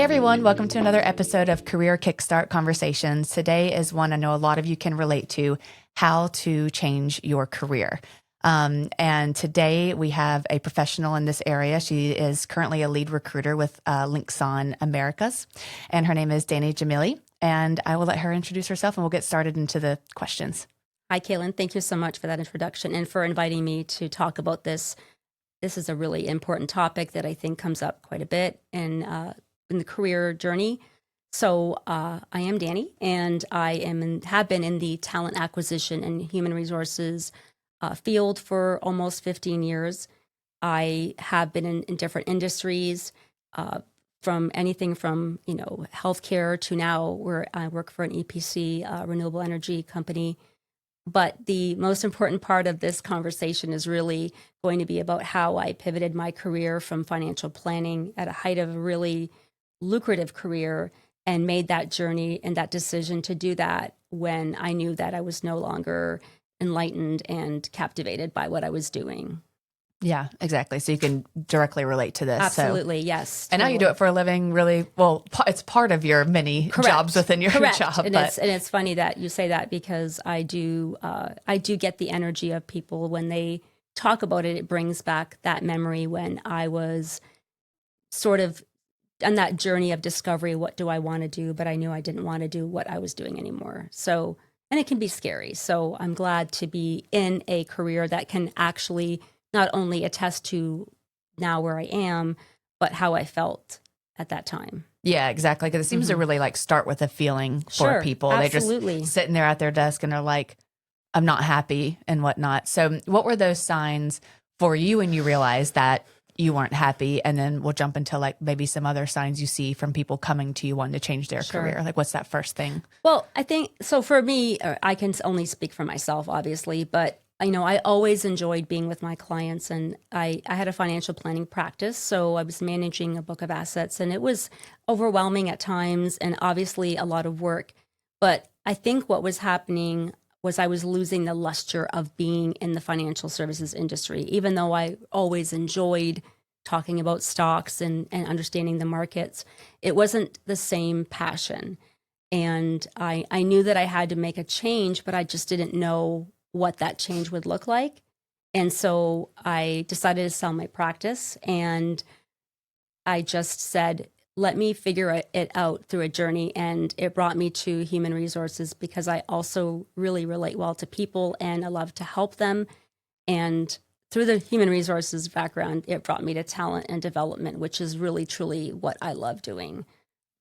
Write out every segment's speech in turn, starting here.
everyone, welcome to another episode of Career Kickstart Conversations. Today is one I know a lot of you can relate to, how to change your career. And today we have a professional in this area. She is currently a lead recruiter with Linxon Americas, and her name is Dani Jamileh. And I will let her introduce herself and we'll get started into the questions. Hi, Kailyn. Thank you so much for that introduction and for inviting me to talk about this. This is a really important topic that I think comes up quite a bit in the career journey. So I am Dani, and I have been in the talent acquisition and human resources field for almost 15 years. I have been in different industries, from anything from healthcare to now where I work for an EPC, renewable energy company. But the most important part of this conversation is really going to be about how I pivoted my career from financial planning at a height of a really lucrative career and made that journey and that decision to do that when I knew that I was no longer enlightened and captivated by what I was doing. Yeah, exactly. So you can directly relate to this. Absolutely, yes. And now you do it for a living, really. Well, it's part of your many jobs within your job. And it's funny that you say that, because I do get the energy of people when they talk about it. It brings back that memory when I was sort of on that journey of discovery. What do I want to do? But I knew I didn't want to do what I was doing anymore. So, and it can be scary. So I'm glad to be in a career that can actually not only attest to now where I am, but how I felt at that time. Yeah, exactly. Because it seems to really start with a feeling for people. Absolutely. They just sitting there at their desk and they're like, I'm not happy and whatnot. So what were those signs for you when you realized that you weren't happy? And then we'll jump into maybe some other signs you see from people coming to you wanting to change their career. What's that first thing? Well, I think, so for me, I can only speak for myself, obviously, but I always enjoyed being with my clients, and I had a financial planning practice. So I was managing a book of assets, and it was overwhelming at times and obviously a lot of work. But I think what was happening was I was losing the luster of being in the financial services industry. Even though I always enjoyed talking about stocks and understanding the markets, it wasn't the same passion. And I knew that I had to make a change, but I just didn't know what that change would look like. And so I decided to sell my practice, and I just said, let me figure it out through a journey. And it brought me to human resources because I also really relate well to people and I love to help them. And through the human resources background, it brought me to talent and development, which is really, truly what I love doing,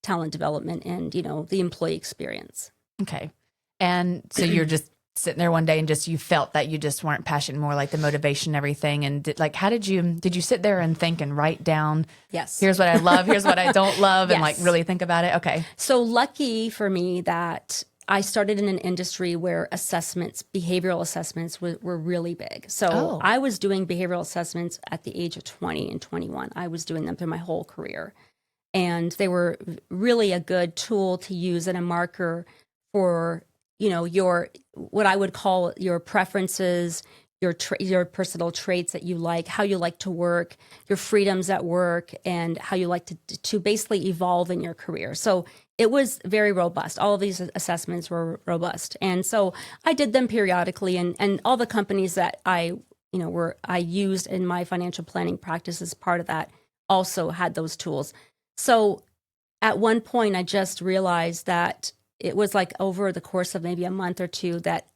talent development and, the employee experience. Okay. And so you're just sitting there one day and you felt that you just weren't passionate, more like the motivation and everything. And how did you sit there and think and write down, yes, here's what I love, here's what I don't love, yes, and really think about it? Okay. So lucky for me that I started in an industry where behavioral assessments were really big. So I was doing behavioral assessments at the age of 20 and 21. I was doing them through my whole career. And they were really a good tool to use and a marker for your, what I would call your preferences, your personal traits that you like, how you like to work, your freedoms at work, and how you like to basically evolve in your career. So it was very robust. All of these assessments were robust. And so I did them periodically, and all the companies that I used in my financial planning practice as part of that also had those tools. So at one point I just realized that it was over the course of maybe a month or two that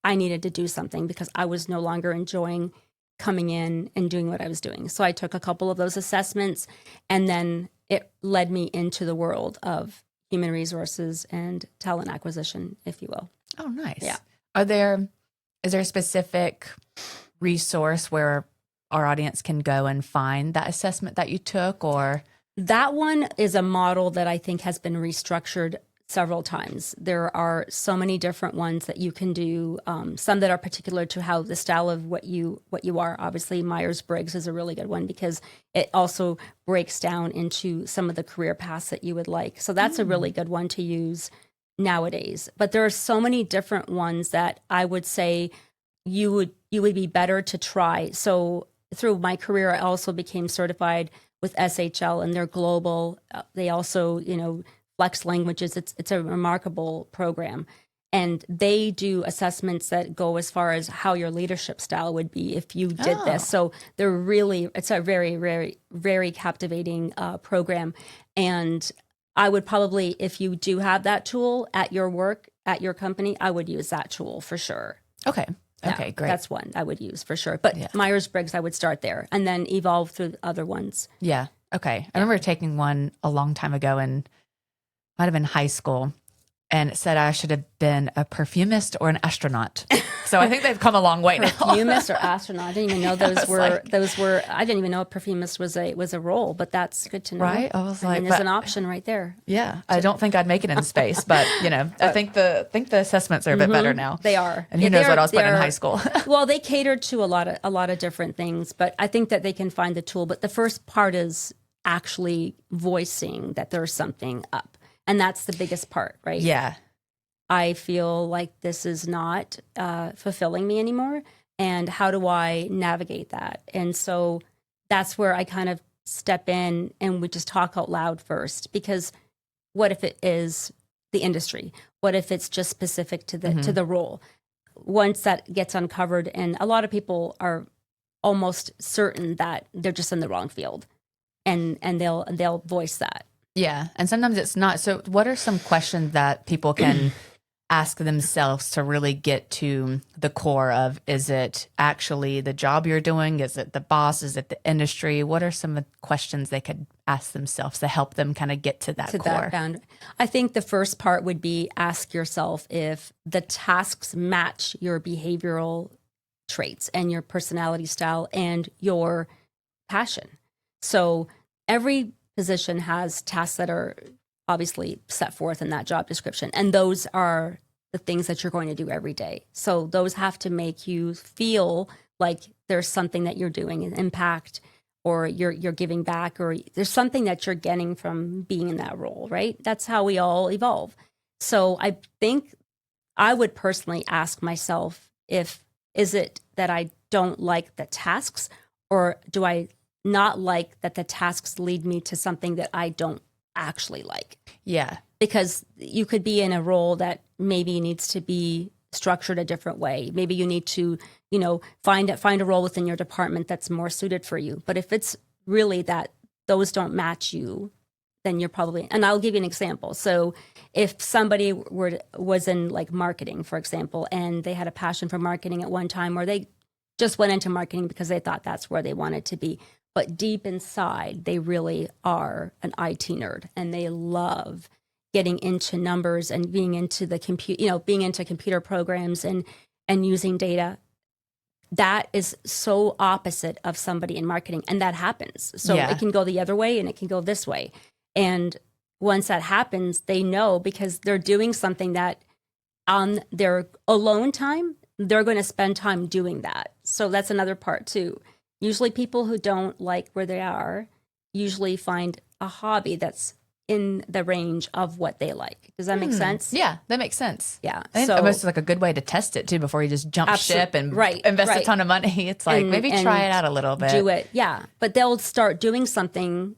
I needed to do something because I was no longer enjoying coming in and doing what I was doing. So I took a couple of those assessments, and then it led me into the world of human resources and talent acquisition, if you will. Oh, nice. Yeah. Is there a specific resource where our audience can go and find that assessment that you took, or? That one is a model that I think has been restructured several times. There are so many different ones that you can do, some that are particular to how the style of what you are. Obviously, Myers-Briggs is a really good one because it also breaks down into some of the career paths that you would like. So that's a really good one to use nowadays. But there are so many different ones that I would say you would be better to try. So through my career, I also became certified with SHL, and they're global. They also, flex languages. It's a remarkable program. And they do assessments that go as far as how your leadership style would be if you did this. So it's a very, very, very captivating program. And I would probably, if you do have that tool at your work, at your company, I would use that tool for sure. Okay. Yeah, Okay, great. That's one I would use for sure. But Myers-Briggs, I would start there and then evolve through other ones. Yeah. Okay. I remember taking one a long time ago, and might have been high school. And it said I should have been a perfumist or an astronaut. So I think they've come a long way now. Perfumist or astronaut? I didn't even know those were. I didn't even know a perfumist was a role, but that's good to know. Right? I was like, there's an option right there. Yeah, I don't think I'd make it in space, but I think the assessments are a bit better now. They are, and who knows what I was put in high school. Well, they cater to a lot of different things, but I think that they can find the tool. But the first part is actually voicing that there's something up. And that's the biggest part, right? Yeah. I feel like this is not fulfilling me anymore. And how do I navigate that? And so that's where I kind of step in and we just talk out loud first. Because what if it is the industry? What if it's just specific to the role? Once that gets uncovered, and a lot of people are almost certain that they're just in the wrong field, and they'll voice that. Yeah. And sometimes it's not. So what are some questions that people can ask themselves to really get to the core of, is it actually the job you're doing? Is it the boss? Is it the industry? What are some questions they could ask themselves to help them kind of get to that core? That boundary. I think the first part would be ask yourself if the tasks match your behavioral traits and your personality style and your passion. So every position has tasks that are obviously set forth in that job description. And those are the things that you're going to do every day. So those have to make you feel like there's something that you're doing, an impact, or you're giving back, or there's something that you're getting from being in that role, right? That's how we all evolve. So I think I would personally ask myself, is it that I don't like the tasks, or do I not like that the tasks lead me to something that I don't actually like? Yeah. Because you could be in a role that maybe needs to be structured a different way. Maybe you need to, find a role within your department that's more suited for you. But if it's really that those don't match you, then you're probably, and I'll give you an example. So if somebody was in like marketing, for example, and they had a passion for marketing at one time, or they just went into marketing because they thought that's where they wanted to be. But deep inside, they really are an IT nerd, and they love getting into numbers and being into the being into computer programs and using data. That is so opposite of somebody in marketing, and that happens. So it can go the other way, and it can go this way. And once that happens, they know, because they're doing something that on their alone time, they're going to spend time doing that. So that's another part too. Usually people who don't like where they are usually find a hobby that's in the range of what they like. Does that make sense? Yeah, that makes sense. Yeah. I think almost like a good way to test it too before you just jump ship and invest a ton of money. It's like, maybe try it out a little bit. Do it. Yeah. But they'll start doing something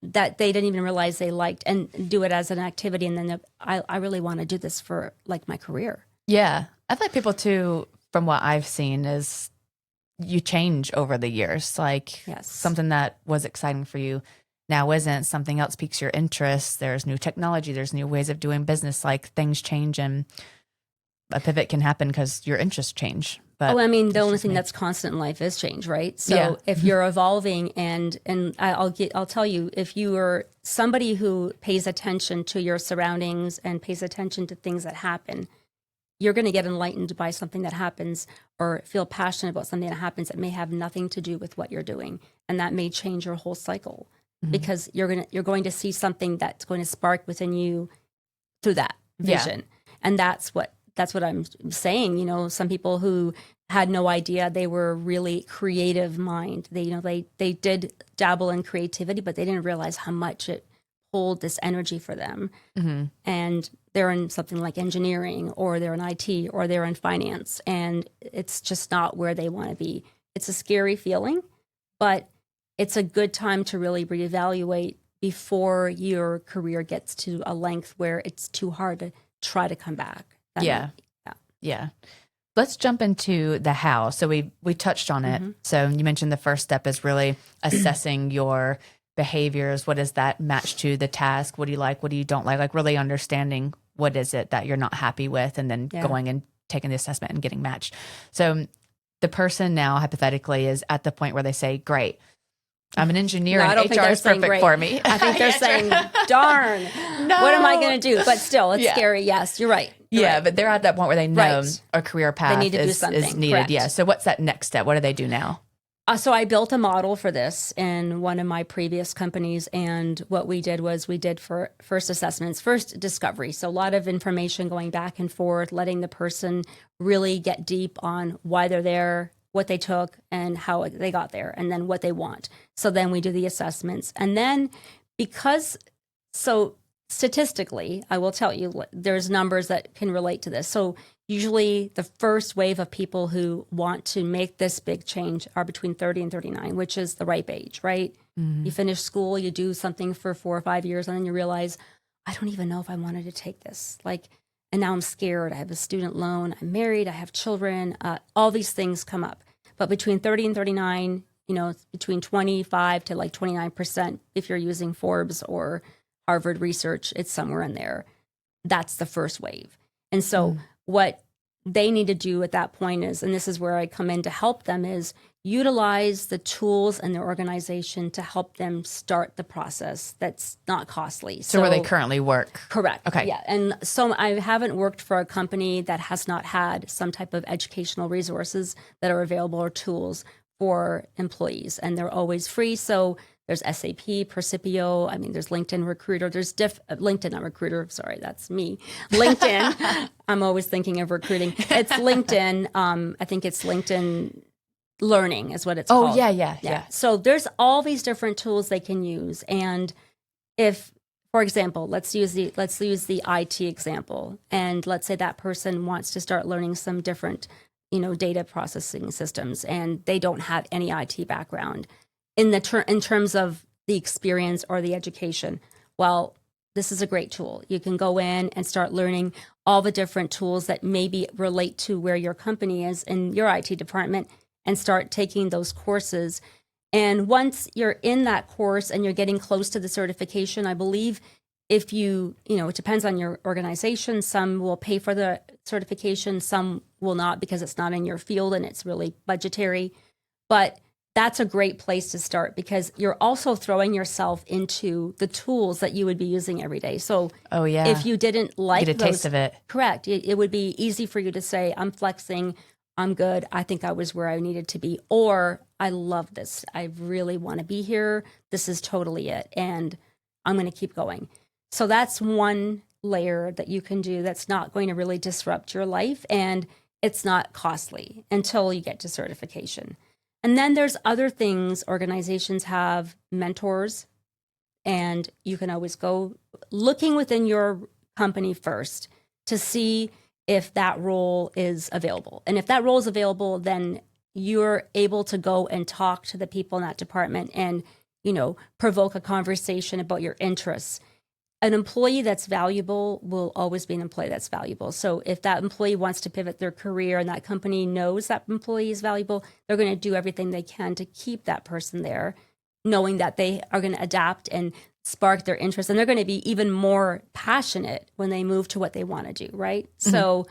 that they didn't even realize they liked and do it as an activity. And then I really want to do this for like my career. Yeah. I think people too, from what I've seen, is you change over the years. Like something that was exciting for you now isn't, something else piques your interest. There's new technology, there's new ways of doing business, like things change, and a pivot can happen because your interests change. But the only thing that's constant in life is change, right? So if you're evolving, and I'll tell you, if you are somebody who pays attention to your surroundings and pays attention to things that happen, you're going to get enlightened by something that happens, or feel passionate about something that happens that may have nothing to do with what you're doing, and that may change your whole cycle, because you're going to see something that's going to spark within you through that vision, and that's what I'm saying. Some people who had no idea they were really creative mind. They did dabble in creativity, but they didn't realize how much it pulled this energy for them, and they're in something like engineering, or they're in IT, or they're in finance, and it's just not where they want to be. It's a scary feeling, but it's a good time to really reevaluate before your career gets to a length where it's too hard to try to come back. Yeah. Let's jump into the how. So we touched on it. So you mentioned the first step is really assessing your behaviors. What does that match to the task? What do you like? What do you don't like? Like really understanding what is it that you're not happy with, and then going and taking the assessment and getting matched. So the person now hypothetically is at the point where they say, great, I'm an engineer and HR is perfect for me. I think they're saying, darn, what am I going to do? But still, it's scary. Yes, you're right. But they're at that point where they know a career path is needed. Correct. Yeah. So what's that next step? What do they do now? So I built a model for this in one of my previous companies. And what we did was for first assessments, first discovery. So a lot of information going back and forth, letting the person really get deep on why they're there, what they took and how they got there, and then what they want. So then we do the assessments. And then statistically, I will tell you, there's numbers that can relate to this. So usually the first wave of people who want to make this big change are between 30 and 39, which is the ripe age, right? You finish school, you do something for 4 or 5 years, and then you realize, I don't even know if I wanted to take this. And now I'm scared. I have a student loan. I'm married. I have children. All these things come up. But between 30 and 39, between 25 to 29%, if you're using Forbes or Harvard research, it's somewhere in there. That's the first wave. And so what they need to do at that point is, and this is where I come in to help them, is utilize the tools in their organization to help them start the process that's not costly. So where they currently work. Correct. Okay. Yeah. And so I haven't worked for a company that has not had some type of educational resources that are available or tools for employees, and they're always free. So there's SAP, Percipio. I mean, there's LinkedIn Recruiter. There's LinkedIn, not Recruiter. Sorry, that's me. LinkedIn. I'm always thinking of recruiting. It's LinkedIn. I think it's LinkedIn Learning is what it's called. Oh, yeah. So there's all these different tools they can use. And if, for example, let's use the IT example. And let's say that person wants to start learning some different, data processing systems, and they don't have any IT background in terms of the experience or the education. Well, this is a great tool. You can go in and start learning all the different tools that maybe relate to where your company is in your IT department, and start taking those courses. And once you're in that course and you're getting close to the certification, I believe if it depends on your organization, some will pay for the certification, some will not because it's not in your field and it's really budgetary. But that's a great place to start because you're also throwing yourself into the tools that you would be using every day. So if you didn't like get a taste of it. Correct. It would be easy for you to say, I'm flexing, I'm good. I think I was where I needed to be. Or I love this. I really want to be here. This is totally it. And I'm going to keep going. So that's one layer that you can do that's not going to really disrupt your life. And it's not costly until you get to certification. And then there's other things. Organizations have mentors, and you can always go looking within your company first to see if that role is available. And if that role is available, then you're able to go and talk to the people in that department and, provoke a conversation about your interests. An employee that's valuable will always be an employee that's valuable. So if that employee wants to pivot their career and that company knows that employee is valuable, they're going to do everything they can to keep that person there, knowing that they are going to adapt and spark their interest. And they're going to be even more passionate when they move to what they want to do, right? Mm-hmm. So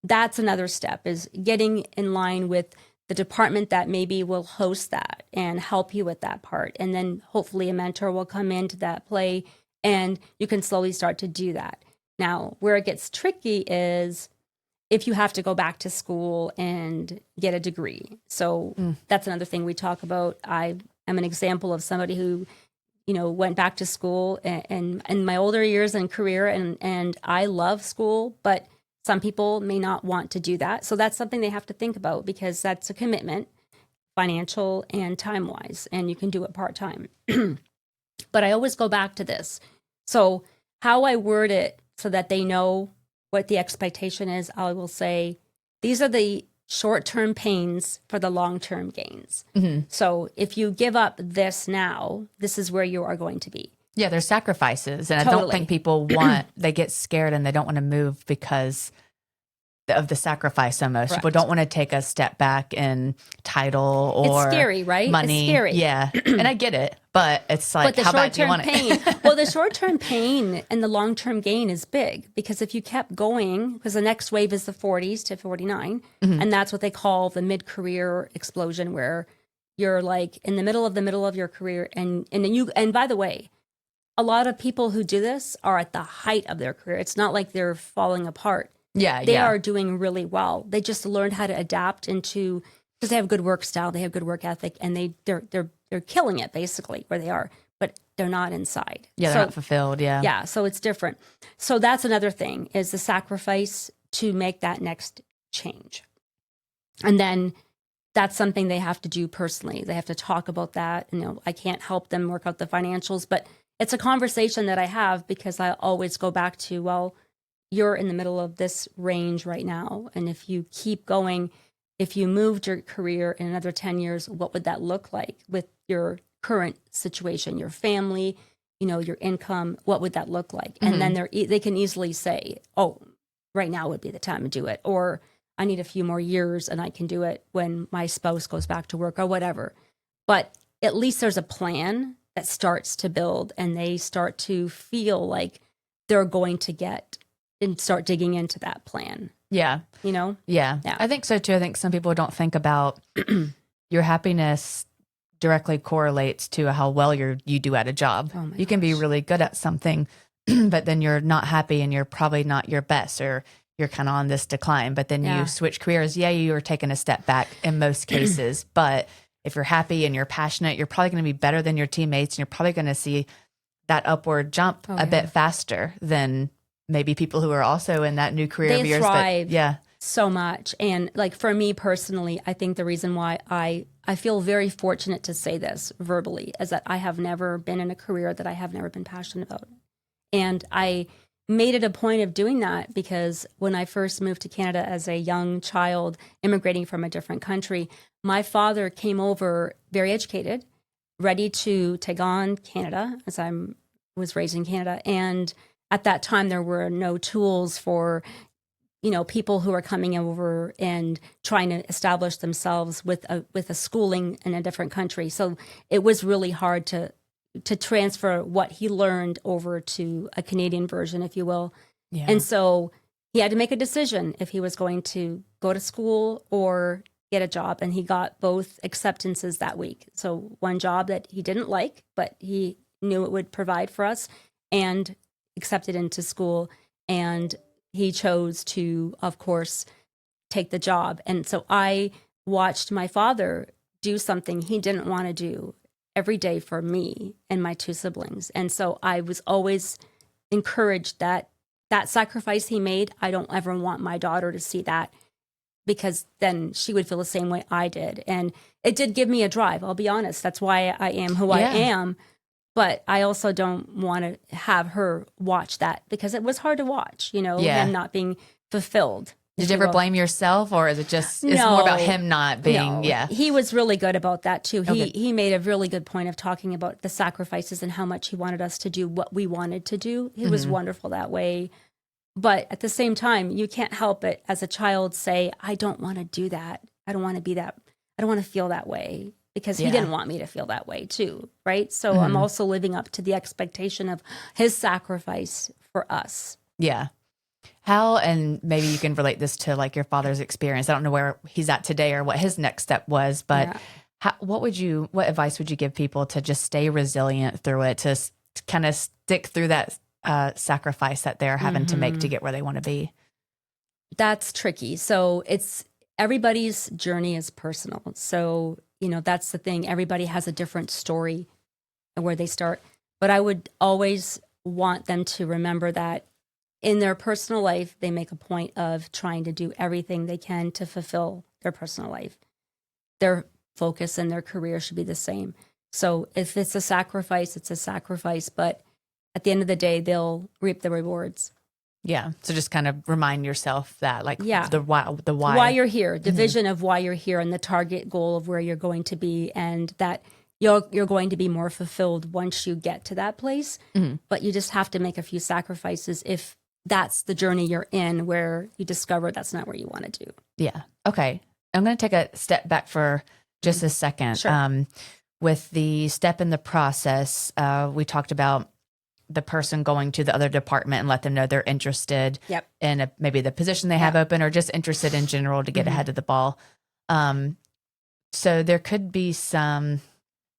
that's another step, is getting in line with the department that maybe will host that and help you with that part. And then hopefully a mentor will come into that play, and you can slowly start to do that. Now, where it gets tricky is if you have to go back to school and get a degree. So that's another thing we talk about. I am an example of somebody who, went back to school and in my older years and career, and I love school, but some people may not want to do that. So that's something they have to think about, because that's a commitment, financial and time-wise, and you can do it part-time. But I always go back to this. So how I word it so that they know what the expectation is, I will say, these are the short-term pains for the long-term gains. So if you give up this now, this is where you are going to be. Yeah, there's sacrifices. And Totally. I don't think people they get scared and they don't want to move because of the sacrifice so much. Correct. People don't want to take a step back in title or It's scary, right? money. It's scary. Yeah. And I get it, but it's like, But the how bad do you short-term want pain, it? well, the short-term pain and the long-term gain is big, because if you kept going, because the next wave is the 40s to 49, and that's what they call the mid-career explosion, where you're like in the middle of your career, and by the way, a lot of people who do this are at the height of their career. It's not like they're falling apart. They are doing really well. They just learned how to adapt into, because they have good work style, they have good work ethic, and they're killing it basically where they are, but they're not inside. Yeah, they're not fulfilled. Yeah. Yeah, so it's different. So that's another thing, is the sacrifice to make that next change. And then that's something they have to do personally. They have to talk about that. I can't help them work out the financials, but it's a conversation that I have, because I always go back to, well, you're in the middle of this range right now. And if you keep going, if you moved your career in another 10 years, what would that look like with your current situation, your family, your income? What would that look like? And then they can easily say, oh, right now would be the time to do it. Or I need a few more years and I can do it when my spouse goes back to work or whatever. But at least there's a plan that starts to build, and they start to feel like they're going to get and start digging into that plan. Yeah. Yeah. I think so too. I think some people don't think about your happiness directly correlates to how well you do at a job. You can be really good at something, but then you're not happy and you're probably not your best, or you're kind of on this decline. But then you switch careers. Yeah, you are taking a step back in most cases, but if you're happy and you're passionate, you're probably going to be better than your teammates, and you're probably going to see that upward jump a bit faster than maybe people who are also in that new career of yours. Thrive so much. And like for me personally, I think the reason why I feel very fortunate to say this verbally is that I have never been in a career that I have never been passionate about. And I made it a point of doing that because when I first moved to Canada as a young child, immigrating from a different country, my father came over very educated, ready to take on Canada, as I was raised in Canada. And at that time, there were no tools for, people who are coming over and trying to establish themselves with a schooling in a different country. So it was really hard to transfer what he learned over to a Canadian version, if you will. Yeah. And so he had to make a decision if he was going to go to school or get a job. And he got both acceptances that week. So one job that he didn't like, but he knew it would provide for us, and accepted into school. And he chose to, of course, take the job. And so I watched my father do something he didn't want to do every day for me and my two siblings. And so I was always encouraged that sacrifice he made, I don't ever want my daughter to see that, because then she would feel the same way I did. And it did give me a drive, I'll be honest. That's why I am who I am. But I also don't want to have her watch that, because it was hard to watch, him not being fulfilled. Did you ever blame yourself, or is it just, it's more about him not being, He was really good about that too. He made a really good point of talking about the sacrifices and how much he wanted us to do what we wanted to do. He was wonderful that way. But at the same time, you can't help it as a child say, I don't want to do that. I don't want to be that. I don't want to feel that way, because he didn't want me to feel that way too, right? So I'm also living up to the expectation of his sacrifice for us. Yeah. How, and maybe you can relate this to like your father's experience. I don't know where he's at today or what his next step was, but what advice would you give people to just stay resilient through it, to kind of stick through that sacrifice that they're having to make to get where they want to be? That's tricky. So everybody's journey is personal. So, that's the thing. Everybody has a different story where they start. But I would always want them to remember that in their personal life, they make a point of trying to do everything they can to fulfill their personal life. Their focus and their career should be the same. So if it's a sacrifice, it's a sacrifice. But at the end of the day, they'll reap the rewards. Yeah. So just kind of remind yourself that, like, Yeah. the why you're here, the vision of why you're here, and the target goal of where you're going to be, and that you're going to be more fulfilled once you get to that place. But you just have to make a few sacrifices if that's the journey you're in, where you discover that's not where you want to do. Yeah. Okay. I'm going to take a step back for just a second. Sure. With the step in the process, we talked about the person going to the other department and let them know they're interested in maybe the position they have open, or just interested in general to get ahead of the ball. So there could be some,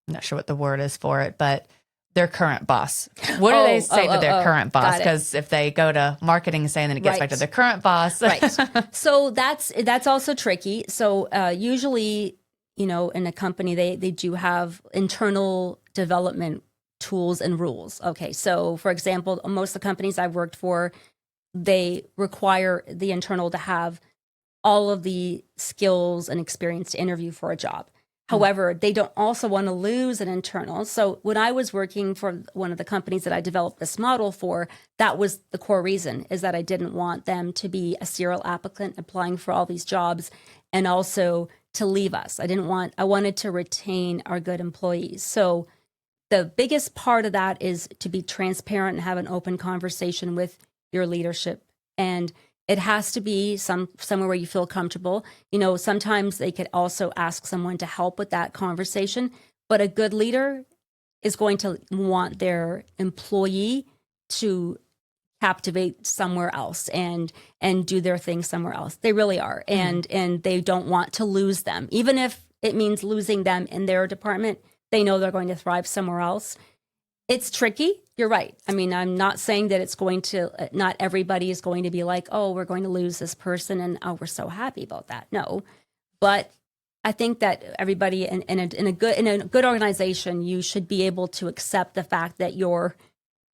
I'm not sure what the word is for it, but their current boss. What do they say to their current boss? Because if they go to marketing and say, and then it gets back to their current boss. Right. So that's also tricky. So usually, in a company, they do have internal development tools and rules. Okay. So for example, most of the companies I've worked for, they require the internal to have all of the skills and experience to interview for a job. However, they don't also want to lose an internal. So when I was working for one of the companies that I developed this model for, that was the core reason, is that I didn't want them to be a serial applicant applying for all these jobs and also to leave us. I wanted to retain our good employees. So the biggest part of that is to be transparent and have an open conversation with your leadership. And it has to be somewhere where you feel comfortable. Sometimes they could also ask someone to help with that conversation, but a good leader is going to want their employee to captivate somewhere else and do their thing somewhere else. They really are. And they don't want to lose them. Even if it means losing them in their department, they know they're going to thrive somewhere else. It's tricky. You're right. I mean, I'm not saying that not everybody is going to be like, oh, we're going to lose this person and oh, we're so happy about that. No, but I think that everybody in a good organization, you should be able to accept the fact that your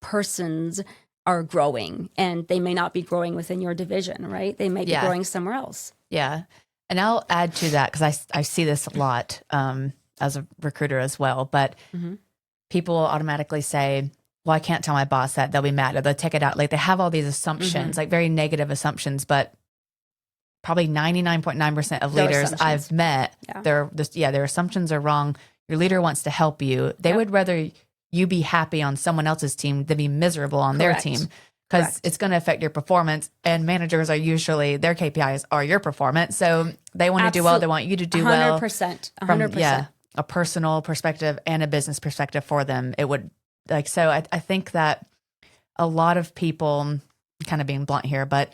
persons are growing, and they may not be growing within your division, right? They may be growing somewhere else. Yeah. And I'll add to that, because I see this a lot as a recruiter as well, but people automatically say, well, I can't tell my boss that, they'll be mad, or they'll take it out. Like, they have all these assumptions, like very negative assumptions, but probably 99.9% of leaders I've met, their assumptions are wrong. Your leader wants to help you. They would rather you be happy on someone else's team than be miserable on their team, because it's going to affect your performance. And managers are usually, their KPIs are your performance. So they want to do well. They want you to do 100%, well. 100%. From a personal perspective and a business perspective for them. It would, so I think that a lot of people, kind of being blunt here, but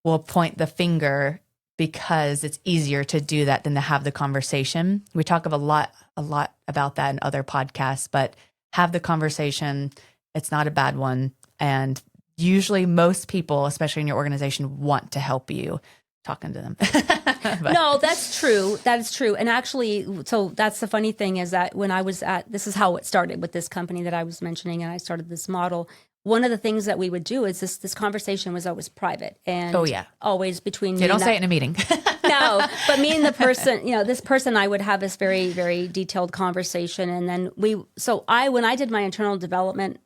will point the finger because it's easier to do that than to have the conversation. We talk a lot about that in other podcasts, but have the conversation. It's not a bad one. And usually most people, especially in your organization, want to help you. Talking to them. No, that's true. That is true. And actually, so that's the funny thing, is that when I was this is how it started with this company that I was mentioning, and I started this model. One of the things that we would do is this conversation was always private, and always between me. You don't say it in a meeting. No, but me and the person, this person, I would have this very, very detailed conversation. And then when I did my internal development,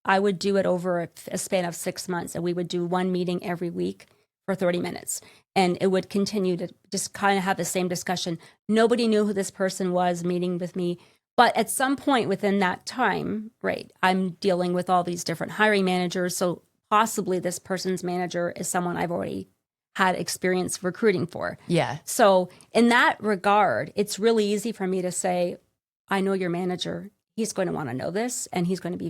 I would do it over a span of 6 months, and we would do one meeting every week for 30 minutes. And it would continue to just kind of have the same discussion. Nobody knew who this person was meeting with me. But at some point within that time, right, I'm dealing with all these different hiring managers. So possibly this person's manager is someone I've already had experience recruiting for. Yeah. So in that regard, it's really easy for me to say, I know your manager. He's going to want to know this, and he's going to be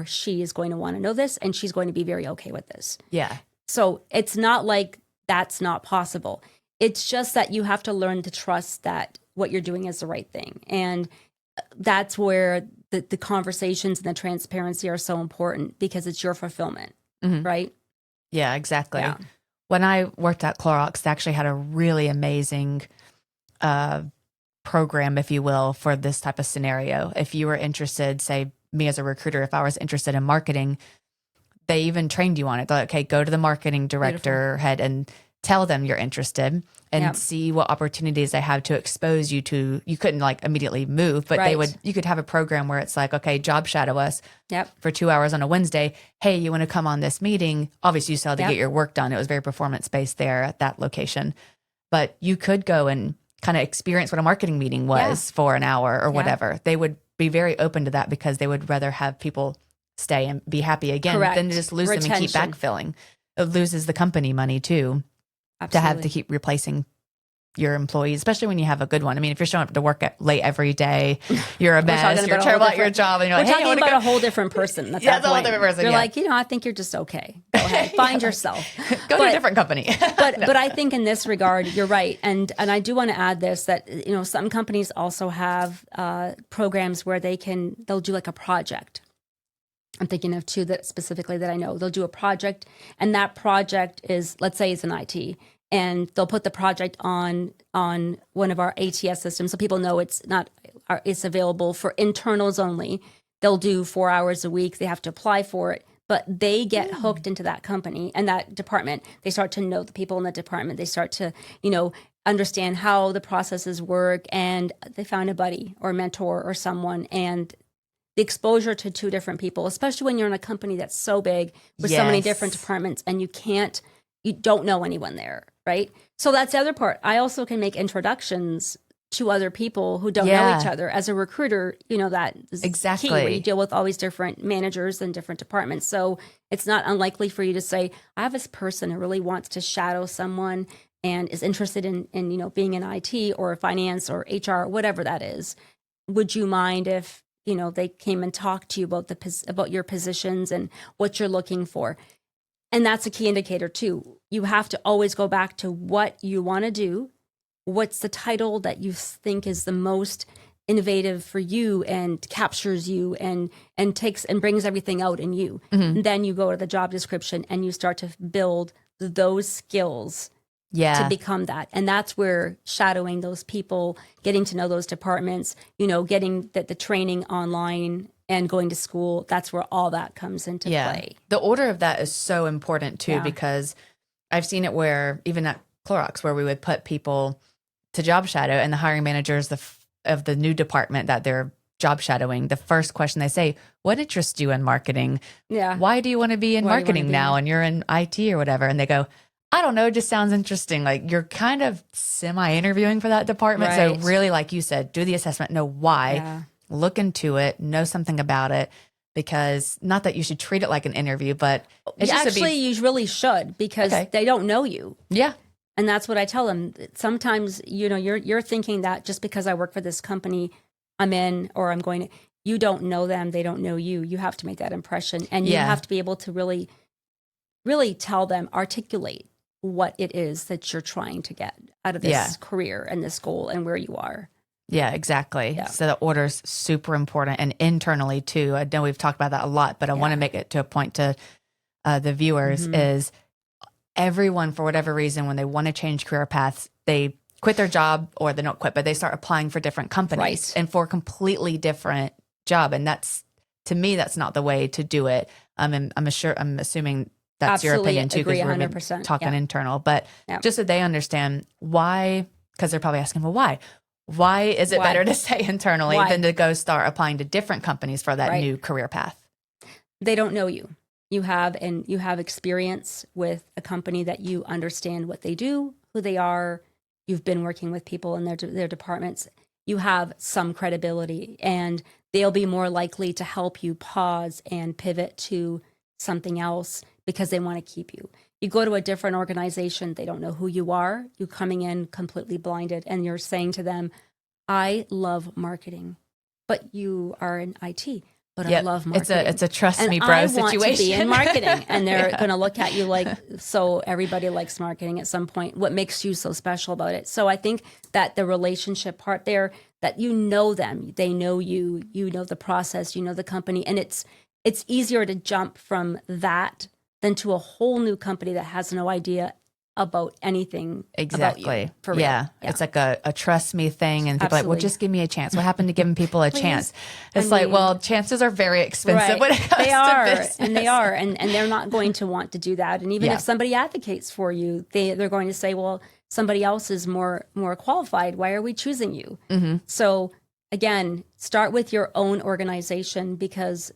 she is going to want to know this, and she's going to be very okay with this. Yeah. So it's not like that's not possible. It's just that you have to learn to trust that what you're doing is the right thing. And that's where the conversations and the transparency are so important, because it's your fulfillment, right? Yeah, exactly. Yeah. When I worked at Clorox, they actually had a really amazing program, if you will, for this type of scenario. If you were interested, say me as a recruiter, if I was interested in marketing, they even trained you on it. They're like, okay, go to the marketing director head and tell them you're interested. and see what opportunities they have to expose you to. You couldn't like immediately move, but you could have a program where it's like, okay, job shadow us for 2 hours on a Wednesday. Hey, you want to come on this meeting? Obviously you still had to get your work done. It was very performance based there at that location, but you could go and kind of experience what a marketing meeting was for an hour or whatever. They would be very open to that because they would rather have people stay and be happy again than to just lose them and keep backfilling. It loses the company money too. Absolutely. To have to keep replacing your employees, especially when you have a good one. I mean, if you're showing up to work late every day, you're a mess, you're terrible at your job, and you're like, hey, talking about a whole different person. That's a whole different person. You're like, I think you're just okay. Go ahead, find yourself. Go to a different company. but I think in this regard, you're right. And I do want to add this, that, some companies also have programs where they'll do like a project. I'm thinking of two that specifically that I know. They'll do a project, and that project is, let's say it's an IT, and they'll put the project on one of our ATS systems, so people know it's available for internals only. They'll do 4 hours a week. They have to apply for it, but they get hooked into that company and that department. They start to know the people in the department. They start to, understand how the processes work, and they found a buddy or mentor or someone, and the exposure to two different people, especially when you're in a company that's so big with so many different departments, and you don't know anyone there, right? So that's the other part. I also can make introductions to other people who don't know each other. As a recruiter, that is key, where you deal with always different managers and different departments. So it's not unlikely for you to say, I have this person who really wants to shadow someone and is interested in being in IT or finance or HR, whatever that is. Would you mind if they came and talked to you about your positions and what you're looking for? And that's a key indicator too. You have to always go back to what you want to do. What's the title that you think is the most innovative for you and captures you and takes and brings everything out in you. And then you go to the job description and you start to build those skills to become that. And that's where shadowing those people, getting to know those departments, getting the training online and going to school, that's where all that comes into play. The order of that is so important too, because I've seen it where even at Clorox, where we would put people to job shadow, and the hiring managers of the new department that they're job shadowing, the first question they say, what interests you in marketing? Why do you want to be in marketing now and you're in IT or whatever? And they go, I don't know, it just sounds interesting. Like, you're kind of semi-interviewing for that department. So really, like you said, do the assessment, know why, look into it, know something about it, because not that you should treat it like an interview, but it's just you really should, because they don't know you. Yeah. And that's what I tell them. Sometimes, you're thinking that just because I work for this company, I'm in, or I'm going to, you don't know them, they don't know you. You have to make that impression, and you have to be able to really, really tell them, articulate what it is that you're trying to get out of this career and this goal and where you are. Yeah, exactly. Yeah. So the order's super important, and internally too. I know we've talked about that a lot, but I want to make it to a point to the viewers is everyone, for whatever reason, when they want to change career paths, they quit their job, or they don't quit, but they start applying for different companies and for a completely different job. And that's, to me, that's not the way to do it. I'm assuming that's your opinion too, because we're talking internal, but just so they understand why, because they're probably asking, well, why is it better to stay internally than to go start applying to different companies for that new career path? They don't know you. You have experience with a company that you understand what they do, who they are. You've been working with people in their departments. You have some credibility, and they'll be more likely to help you pause and pivot to something else because they want to keep you. You go to a different organization, they don't know who you are. You're coming in completely blinded, and you're saying to them, I love marketing, but you are in IT. But I love marketing. It's a trust me, bro situation. I want to be in marketing. And they're going to look at you like, so everybody likes marketing at some point. What makes you so special about it? So I think that the relationship part there, that you know them, they know you, you know the process, you know the company. And it's easier to jump from that than to a whole new company that has no idea about anything about you, for real. Yeah. It's like a trust me thing, and people are like, well, just give me a chance. What happened to giving people a chance? It's well, chances are very expensive when it comes to business. And they are, and they're not going to want to do that. And even if somebody advocates for you, they're going to say, well, somebody else is more qualified. Why are we choosing you? So again, start with your own organization, because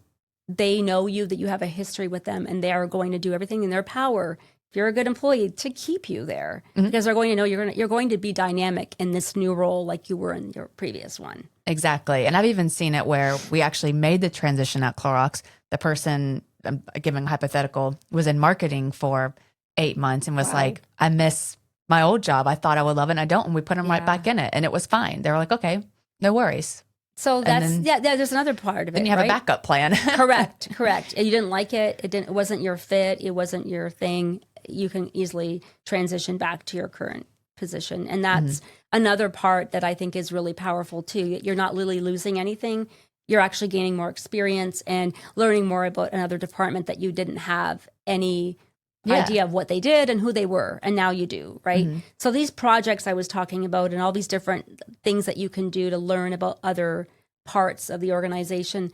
they know you, that you have a history with them, and they are going to do everything in their power, if you're a good employee, to keep you there, because they're going to know you're going to be dynamic in this new role like you were in your previous one. Exactly. And I've even seen it where we actually made the transition at Clorox. The person, I'm giving a hypothetical, was in marketing for 8 months and was like, I miss my old job. I thought I would love it, and I don't. And we put them right back in it, and it was fine. They were like, okay, no worries. So there's another part of it. Then you have a backup plan. Correct. You didn't like it. It wasn't your fit. It wasn't your thing. You can easily transition back to your current position. And that's another part that I think is really powerful too. You're not really losing anything. You're actually gaining more experience and learning more about another department that you didn't have any idea of what they did and who they were. And now you do, right? So these projects I was talking about and all these different things that you can do to learn about other parts of the organization,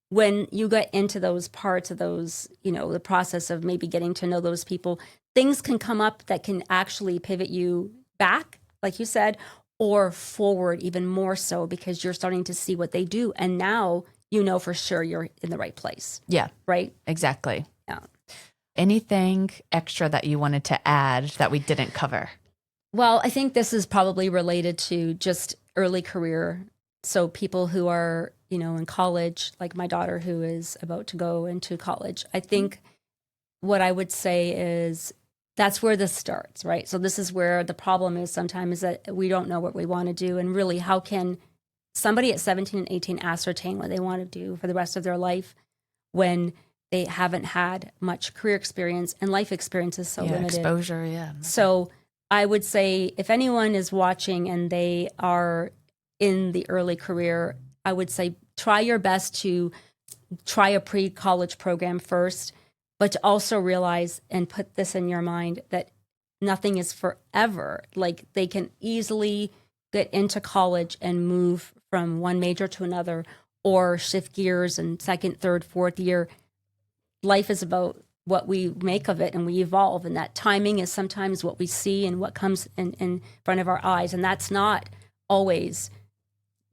when you get into those parts of those, the process of maybe getting to know those people, things can come up that can actually pivot you back, like you said, or forward even more so, because you're starting to see what they do. And now you know for sure you're in the right place. Yeah. Right? Exactly. Yeah. Anything extra that you wanted to add that we didn't cover? Well, I think this is probably related to just early career. So people who are, in college, like my daughter who is about to go into college, I think what I would say is that's where this starts, right? So this is where the problem is sometimes, is that we don't know what we want to do. And really, how can somebody at 17 and 18 ascertain what they want to do for the rest of their life when they haven't had much career experience and life experience is so limited? Exposure, yeah. So I would say if anyone is watching and they are in the early career, I would say try your best to try a pre-college program first, but to also realize and put this in your mind that nothing is forever. Like they can easily get into college and move from one major to another, or shift gears in second, third, fourth year. Life is about what we make of it, and we evolve. And that timing is sometimes what we see and what comes in front of our eyes. And that's not always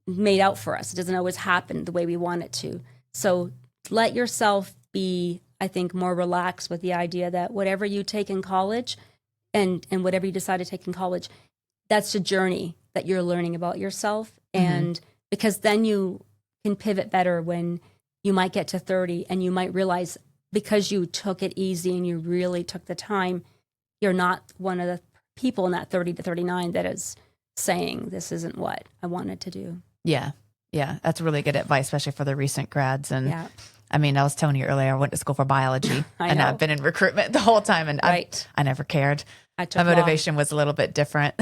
made out for us. It doesn't always happen the way we want it to. So let yourself be, I think, more relaxed with the idea that whatever you take in college and whatever you decide to take in college, that's a journey that you're learning about yourself. And because then you can pivot better when you might get to 30 and you might realize, because you took it easy and you really took the time, you're not one of the people in that 30 to 39 that is saying, this isn't what I wanted to do. Yeah. Yeah. That's really good advice, especially for the recent grads. And I mean, I was telling you earlier, I went to school for biology and I've been in recruitment the whole time, and I never cared. My motivation was a little bit different.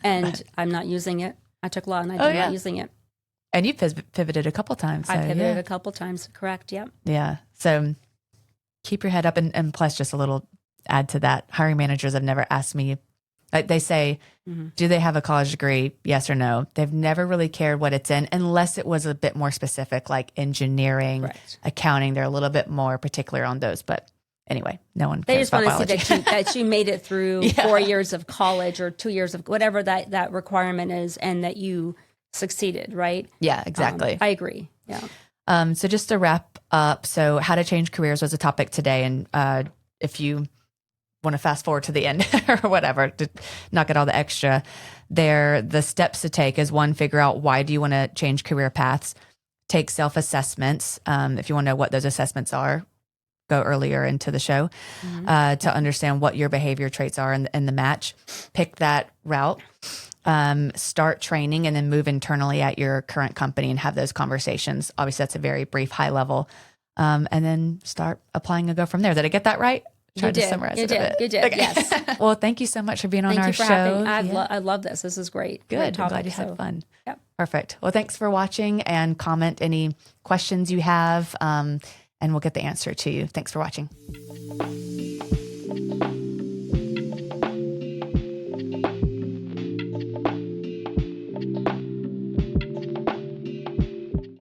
And I'm not using it. I took law and I'm not using it. And you pivoted a couple times. So, I pivoted a couple times. Correct. Yep. Yeah. So keep your head up. And plus, just a little add to that, hiring managers have never asked me, like they say, do they have a college degree? Yes or no. They've never really cared what it's in, unless it was a bit more specific, like engineering, accounting. They're a little bit more particular on those. But anyway, no one cares about biology. They just want to see that you made it through 4 years of college or 2 years of whatever that requirement is, and that you succeeded, right? Yeah, exactly. I agree. Yeah. So just to wrap up, so how to change careers was a topic today. And if you want to fast forward to the end or whatever, to not get all the extra there, the steps to take is, one, figure out why do you want to change career paths. Take self-assessments. If you want to know what those assessments are, go earlier into the show to understand what your behavior traits are in the match. Pick that route. Start training, and then move internally at your current company and have those conversations. Obviously, that's a very brief, high level. And then start applying and go from there. Did I get that right? Tried to summarize it a bit. You did. Okay. Yes. Well, thank you so much for being on our show. I love this. This is great. Good. I'm glad you had fun. Yep. Perfect. Well, thanks for watching, and comment any questions you have, and we'll get the answer to you. Thanks for watching.